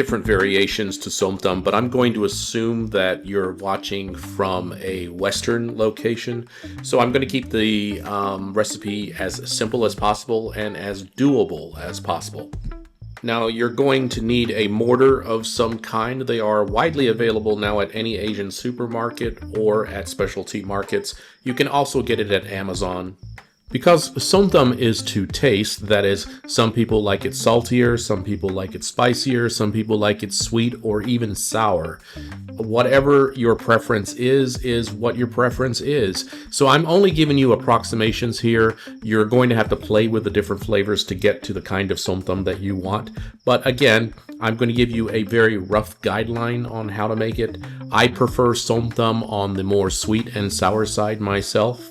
different variations to Som Tum, but I'm going to assume that you're watching from a Western location. So I'm going to keep the recipe as simple as possible and as doable as possible. Now, you're going to need a mortar of some kind. They are widely available now at any Asian supermarket or at specialty markets. You can also get it at Amazon. Because Som Tum is to taste, that is, some people like it saltier, some people like it spicier, some people like it sweet or even sour. Whatever your preference is what your preference is. So I'm only giving you approximations here. You're going to have to play with the different flavors to get to the kind of Som Tum that you want. But again, I'm going to give you a very rough guideline on how to make it. I prefer Som Tum on the more sweet and sour side myself.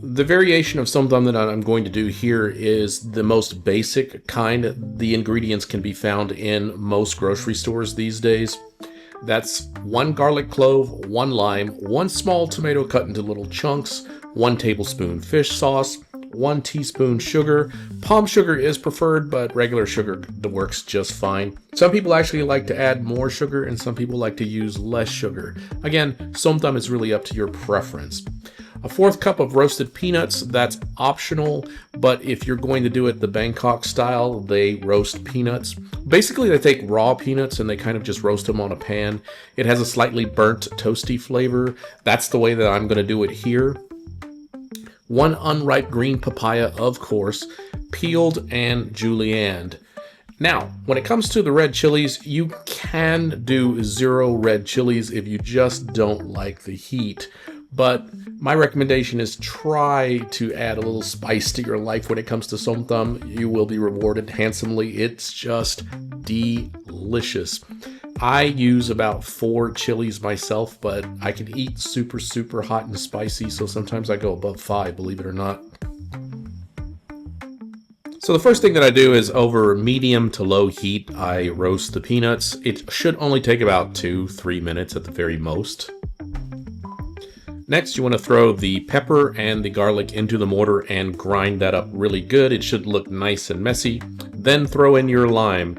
The variation of Som Tum that I'm going to do here is the most basic kind. The ingredients can be found in most grocery stores these days. That's 1 garlic clove, 1 lime, 1 small tomato cut into little chunks, 1 tablespoon fish sauce, 1 teaspoon sugar. Palm sugar is preferred, but regular sugar works just fine. Some people actually like to add more sugar, and some people like to use less sugar. Again, Som Tum is really up to your preference. A 1/4 cup of roasted peanuts, that's optional, but if you're going to do it the Bangkok style, they roast peanuts. Basically, they take raw peanuts and they kind of just roast them on a pan. It has a slightly burnt, toasty flavor. That's the way that I'm going to do it here. 1 unripe green papaya, of course, peeled and julienned. Now, when it comes to the red chilies, you can do 0 red chilies if you just don't like the heat. But my recommendation is try to add a little spice to your life when it comes to Som Tum. You will be rewarded handsomely. It's just delicious. I use about 4 chilies myself, but I can eat super, super hot and spicy, so sometimes I go above 5, believe it or not. So the first thing that I do is over medium to low heat, I roast the peanuts. It should only take about 2-3 minutes at the very most. Next, you want to throw the pepper and the garlic into the mortar and grind that up really good. It should look nice and messy. Then throw in your lime.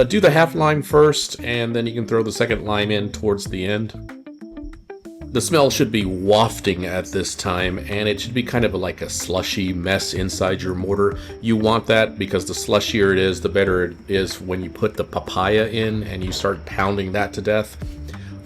Do the half lime first, and then you can throw the second lime in towards the end. The smell should be wafting at this time, and it should be kind of like a slushy mess inside your mortar. You want that because the slushier it is, the better it is when you put the papaya in and you start pounding that to death.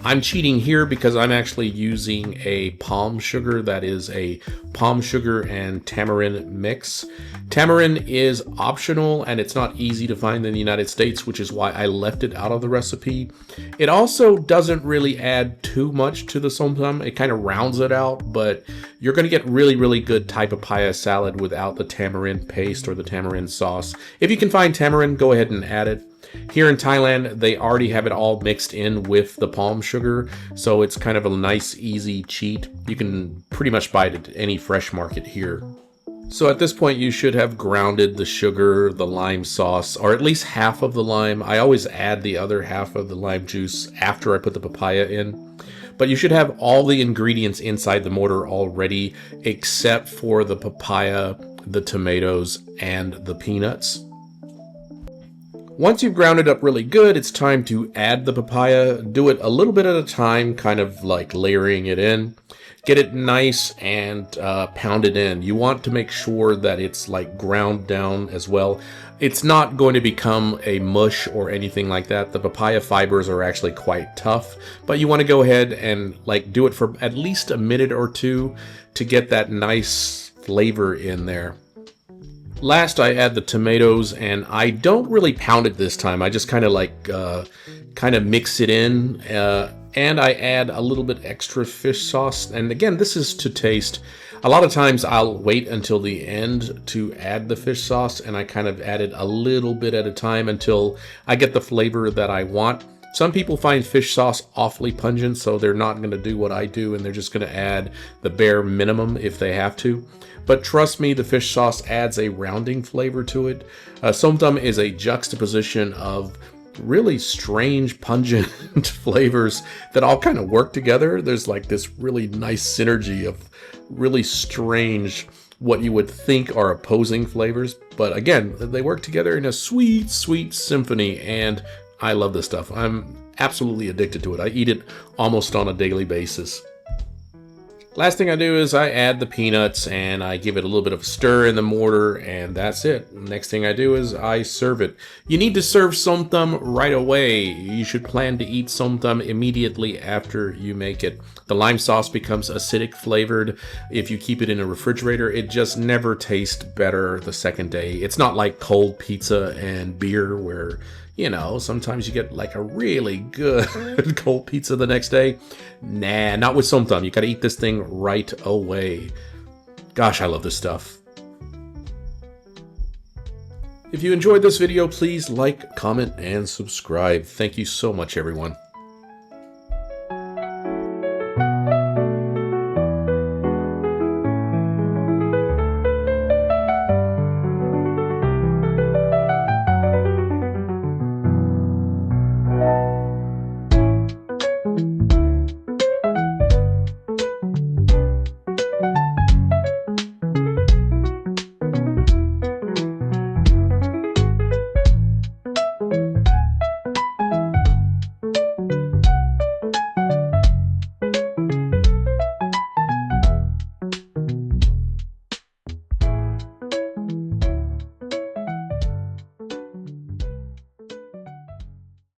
I'm cheating here because I'm actually using a palm sugar. That is a palm sugar and tamarind mix. Tamarind is optional and it's not easy to find in the United States, which is why I left it out of the recipe. It also doesn't really add too much to the Som Tum. It kind of rounds it out, but you're going to get really, really good Thai papaya salad without the tamarind paste or the tamarind sauce. If you can find tamarind, go ahead and add it. Here in Thailand, they already have it all mixed in with the palm sugar, so it's kind of a nice, easy cheat. You can pretty much buy it at any fresh market here. So at this point, you should have grounded the sugar, the lime sauce, or at least half of the lime. I always add the other half of the lime juice after I put the papaya in. But you should have all the ingredients inside the mortar already, except for the papaya, the tomatoes, and the peanuts. Once you've ground it up really good, it's time to add the papaya. Do it a little bit at a time, kind of like layering it in. Get it nice and pound it in. You want to make sure that it's like ground down as well. It's not going to become a mush or anything like that. The papaya fibers are actually quite tough, but you want to go ahead and like do it for at least a minute or 2 to get that nice flavor in there. Last, I add the tomatoes, and I don't really pound it this time. I just kind of mix it in, and I add a little bit extra fish sauce. And again, this is to taste. A lot of times I'll wait until the end to add the fish sauce, and I kind of add it a little bit at a time until I get the flavor that I want. Some people find fish sauce awfully pungent, so they're not going to do what I do, and they're just going to add the bare minimum if they have to. But trust me, the fish sauce adds a rounding flavor to it. Som Tum is a juxtaposition of really strange, pungent flavors that all kind of work together. There's like this really nice synergy of really strange, what you would think are opposing flavors. But again, they work together in a sweet, sweet symphony, and I love this stuff. I'm absolutely addicted to it. I eat it almost on a daily basis. Last thing I do is I add the peanuts and I give it a little bit of a stir in the mortar, and that's it. Next thing I do is I serve it. You need to serve Som Tum right away. You should plan to eat Som Tum immediately after you make it. The lime sauce becomes acidic flavored. If you keep it in a refrigerator, it just never tastes better the second day. It's not like cold pizza and beer where, you know, sometimes you get like a really good cold pizza the next day. Nah, not with Som Tum. You gotta eat this thing right away. Gosh, I love this stuff. If you enjoyed this video, please like, comment, and subscribe. Thank you so much, everyone.